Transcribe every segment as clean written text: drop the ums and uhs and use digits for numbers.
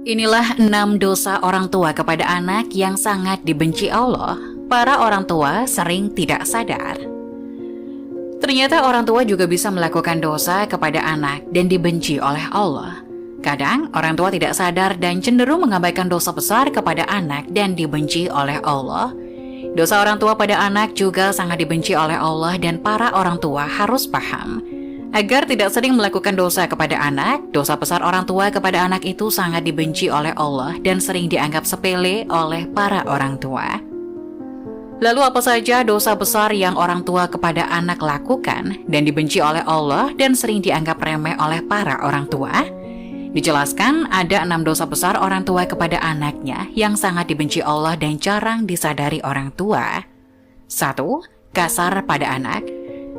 Inilah 6 dosa orang tua kepada anak yang sangat dibenci Allah. Para orang tua sering tidak sadar. Ternyata orang tua juga bisa melakukan dosa kepada anak dan dibenci oleh Allah. Kadang orang tua tidak sadar dan cenderung mengabaikan dosa besar kepada anak dan dibenci oleh Allah. Dosa orang tua pada anak juga sangat dibenci oleh Allah dan para orang tua harus paham. Agar tidak sering melakukan dosa kepada anak, dosa besar orang tua kepada anak itu sangat dibenci oleh Allah dan sering dianggap sepele oleh para orang tua. Lalu apa saja dosa besar yang orang tua kepada anak lakukan dan dibenci oleh Allah dan sering dianggap remeh oleh para orang tua? Dijelaskan ada 6 dosa besar orang tua kepada anaknya yang sangat dibenci Allah dan jarang disadari orang tua. 1. Kasar pada anak.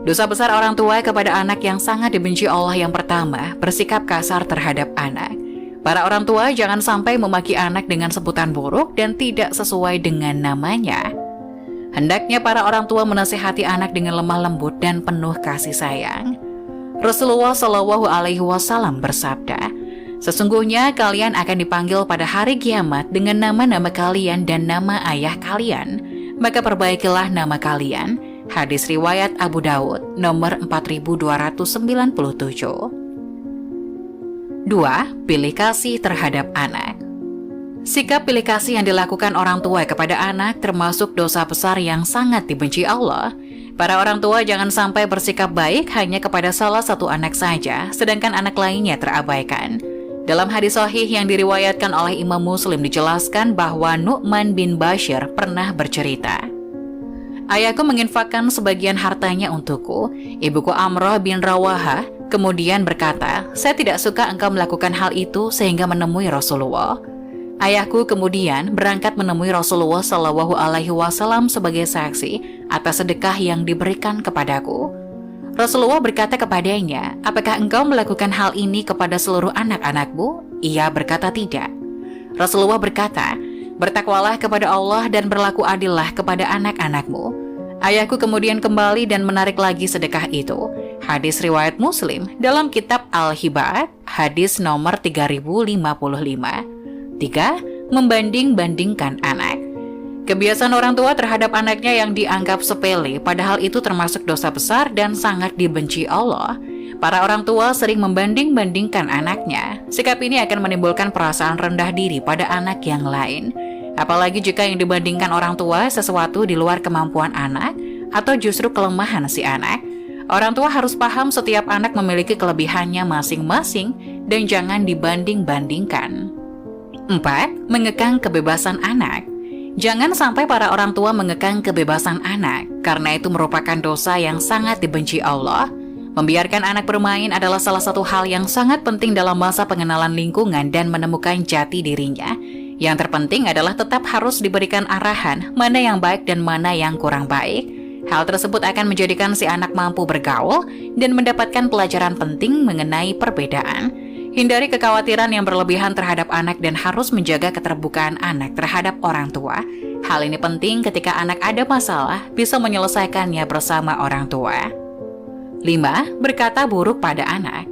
Dosa besar orang tua kepada anak yang sangat dibenci Allah yang pertama, bersikap kasar terhadap anak. Para orang tua jangan sampai memaki anak dengan sebutan buruk dan tidak sesuai dengan namanya. Hendaknya para orang tua menasihati anak dengan lemah lembut dan penuh kasih sayang. Rasulullah Shallallahu Alaihi Wasallam bersabda, "Sesungguhnya kalian akan dipanggil pada hari kiamat dengan nama-nama kalian dan nama ayah kalian. Maka perbaikilah nama kalian." Hadis riwayat Abu Daud nomor 4297. 2. Pilih kasih terhadap anak. Sikap pilih kasih yang dilakukan orang tua kepada anak termasuk dosa besar yang sangat dibenci Allah. Para orang tua jangan sampai bersikap baik hanya kepada salah satu anak saja, sedangkan anak lainnya terabaikan. Dalam hadis sahih yang diriwayatkan oleh Imam Muslim dijelaskan bahwa Nu'man bin Bashir pernah bercerita, "Ayahku menginfakkan sebagian hartanya untukku. Ibuku Amrah bin Rawaha kemudian berkata, 'Saya tidak suka engkau melakukan hal itu sehingga menemui Rasulullah.' Ayahku kemudian berangkat menemui Rasulullah Shallallahu Alaihi Wasallam sebagai saksi atas sedekah yang diberikan kepadaku. Rasulullah berkata kepadanya, 'Apakah engkau melakukan hal ini kepada seluruh anak-anakmu?' Ia berkata, 'Tidak.' Rasulullah berkata, 'Bertakwalah kepada Allah dan berlaku adillah kepada anak-anakmu.' Ayahku kemudian kembali dan menarik lagi sedekah itu. Hadis riwayat Muslim dalam kitab Al-Hibat, hadis nomor 3055. 3. Membanding-bandingkan anak. Kebiasaan orang tua terhadap anaknya yang dianggap sepele, padahal itu termasuk dosa besar dan sangat dibenci Allah. Para orang tua sering membanding-bandingkan anaknya. Sikap ini akan menimbulkan perasaan rendah diri pada anak yang lain. Apalagi jika yang dibandingkan orang tua sesuatu di luar kemampuan anak atau justru kelemahan si anak. Orang tua harus paham setiap anak memiliki kelebihannya masing-masing dan jangan dibanding-bandingkan. 4. Mengekang kebebasan anak. Jangan sampai para orang tua mengekang kebebasan anak, karena itu merupakan dosa yang sangat dibenci Allah. Membiarkan anak bermain adalah salah satu hal yang sangat penting dalam masa pengenalan lingkungan dan menemukan jati dirinya. Yang terpenting adalah tetap harus diberikan arahan mana yang baik dan mana yang kurang baik. Hal tersebut akan menjadikan si anak mampu bergaul dan mendapatkan pelajaran penting mengenai perbedaan. Hindari kekhawatiran yang berlebihan terhadap anak dan harus menjaga keterbukaan anak terhadap orang tua. Hal ini penting ketika anak ada masalah, bisa menyelesaikannya bersama orang tua. 5. Berkata buruk pada anak.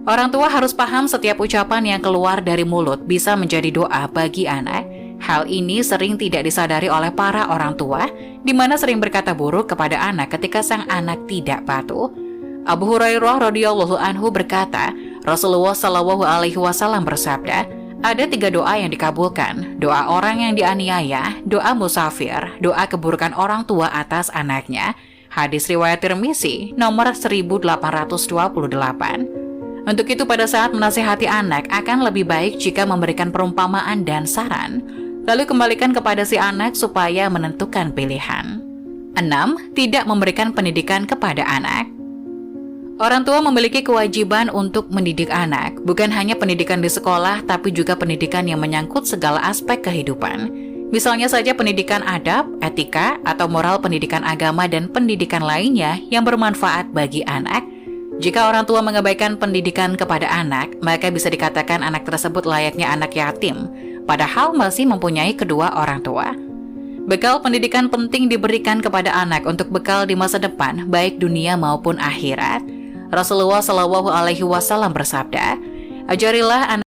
Orang tua harus paham setiap ucapan yang keluar dari mulut bisa menjadi doa bagi anak. Hal ini sering tidak disadari oleh para orang tua, di mana sering berkata buruk kepada anak ketika sang anak tidak patuh. Abu Hurairah radhiyallahu anhu berkata, Rasulullah Shallallahu Alaihi Wasallam bersabda, ada 3 doa yang dikabulkan: doa orang yang dianiaya, doa musafir, doa keburukan orang tua atas anaknya. Hadis riwayat Tirmizi nomor 1828. Untuk itu pada saat menasihati anak akan lebih baik jika memberikan perumpamaan dan saran, lalu kembalikan kepada si anak supaya menentukan pilihan. 6. Tidak memberikan pendidikan kepada anak. Orang tua memiliki kewajiban untuk mendidik anak, bukan hanya pendidikan di sekolah, tapi juga pendidikan yang menyangkut segala aspek kehidupan. Misalnya saja pendidikan adab, etika, atau moral, pendidikan agama, dan pendidikan lainnya yang bermanfaat bagi anak. Jika orang tua mengabaikan pendidikan kepada anak, maka bisa dikatakan anak tersebut layaknya anak yatim, padahal masih mempunyai kedua orang tua. Bekal pendidikan penting diberikan kepada anak untuk bekal di masa depan, baik dunia maupun akhirat. Rasulullah Shallallahu Alaihi Wasallam bersabda, ajarilah anak